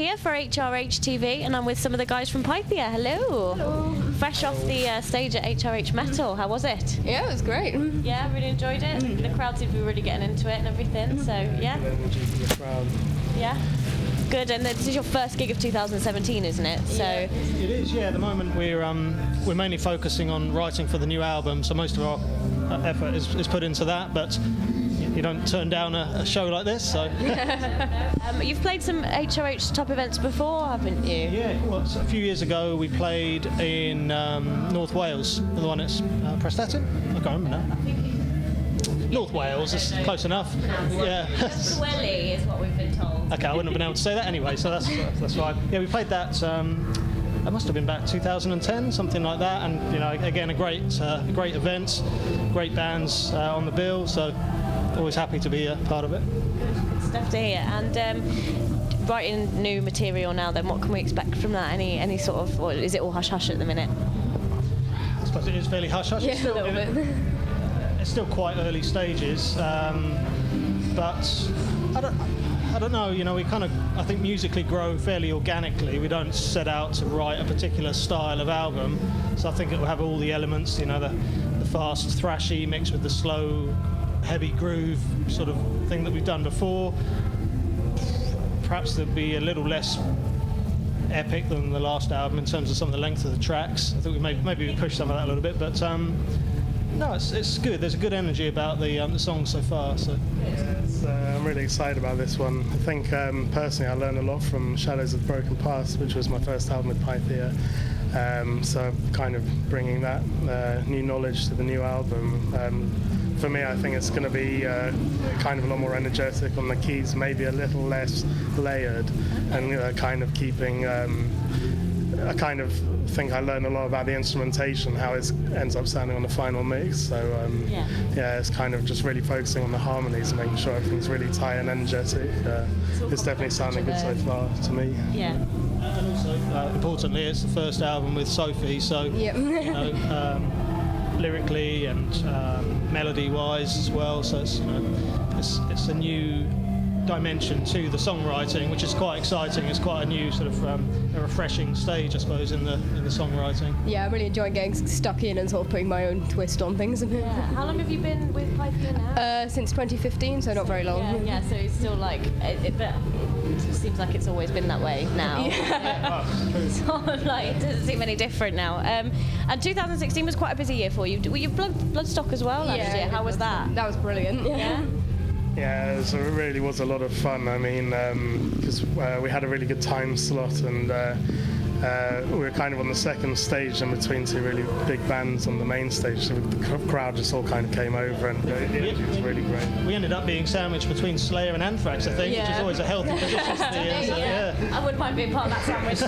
here for HRH TV, and I'm with some of the guys from Pythia. Hello. Hello. Fresh off the stage at HRH Metal. How was it? Yeah, it was great. Yeah, really enjoyed it. The crowd seemed to be really getting into it and everything. So yeah. Yeah. Good. And this is your first gig of 2017, isn't it? So it is. Yeah. At the moment we're mainly focusing on writing for the new album, so most of our effort is put into that. But you don't turn down a show like this, so. You've played some HRH top events before, haven't you? Yeah, well, a few years ago we played in North Wales, the one that's Prestatyn? I can't remember now. North Wales, is close enough. Yeah. Welly is what we've been told. Okay, I wouldn't have been able to say that anyway, so that's fine. Yeah, we played that. That must have been back 2010, something like that, and you know, again, a great event, great bands on the bill, so always happy to be a part of it. Good stuff to hear. And writing new material now, then what can we expect from that? Any sort of, or is it all hush hush at the minute? I suppose it is fairly hush hush. Yeah, a little bit. It's still quite early stages, but I don't know, you know, we kind of, I think musically grow fairly organically. We don't set out to write a particular style of album, so I think it will have all the elements, you know, the fast thrashy mixed with the slow, heavy groove sort of thing that we've done before. Perhaps there'll be a little less epic than the last album in terms of some of the length of the tracks. I think maybe we pushed some of that a little bit, but no, it's good. There's a good energy about the songs so far. So. Yeah, I'm really excited about this one. I think personally I learned a lot from Shadows of the Broken Past, which was my first album with Pythia. So kind of bringing that new knowledge to the new album. For me, I think it's going to be kind of a lot more energetic on the keys, maybe a little less layered, and kind of keeping. I kind of think I learned a lot about the instrumentation, how it ends up sounding on the final mix. So yeah, it's kind of just really focusing on the harmonies and making sure everything's really tight and energetic. It's definitely sounding good so far to me. Yeah. And also, importantly, it's the first album with Sophie, so Yep. you know, lyrically and melody-wise as well. So it's, you know, it's a new dimension to the songwriting, which is quite exciting. It's quite a new sort of a refreshing stage, I suppose, in the songwriting. Yeah, I'm really enjoying getting stuck in and sort of putting my own twist on things. Yeah. How long have you been with Pythia now? Since 2015, so not very long. Yeah, so it's still like, but it seems like it's always been that way now. Yeah. Sort of like, it doesn't seem any different now. And 2016 was quite a busy year for you. Were you Bloodstock as well last year? How was that? That was brilliant. Yeah. Yeah, so it really was a lot of fun. I mean, because we had a really good time slot, and we were kind of on the second stage in between two really big bands on the main stage, so the crowd just all kind of came over, and it was really great. We ended up being sandwiched between Slayer and Anthrax, I think, which is always a healthy position to be in. So, yeah. I wouldn't mind being part of that sandwich.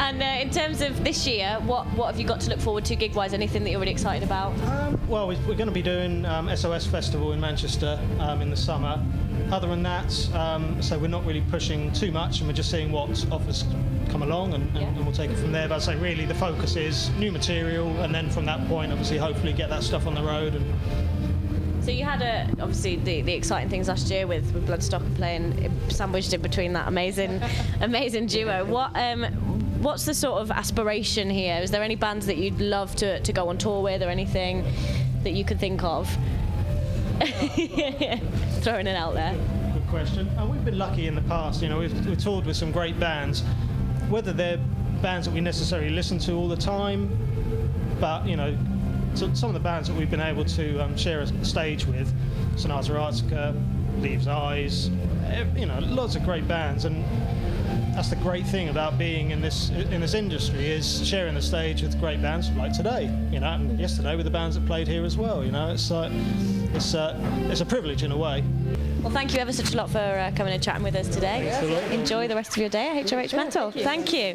And in terms of this year, what have you got to look forward to gig-wise? Anything that you're really excited about? Well, we're going to be doing SOS Festival in Manchester in the summer. Other than that, so we're not really pushing too much, and we're just seeing what offers come along, and we'll take it from there. But I'd say really the focus is new material, and then from that point, obviously, hopefully get that stuff on the road. So you had obviously the exciting things last year with Bloodstock playing sandwiched in between that amazing duo. What's the sort of aspiration here? Is there any bands that you'd love to go on tour with, or anything that you could think of? Throwing it out there. Good question. We've been lucky in the past. You know, we've toured with some great bands, whether they're bands that we necessarily listen to all the time, but you know, some of the bands that we've been able to share a stage with, Sonata Arctica, Leaves Eyes, you know, lots of great bands, and that's the great thing about being in this industry, is sharing the stage with great bands like today, you know, and yesterday with the bands that played here as well. You know, it's a privilege in a way. Well, thank you ever such a lot for coming and chatting with us today. Enjoy the rest of your day at HRH Metal. Thank you.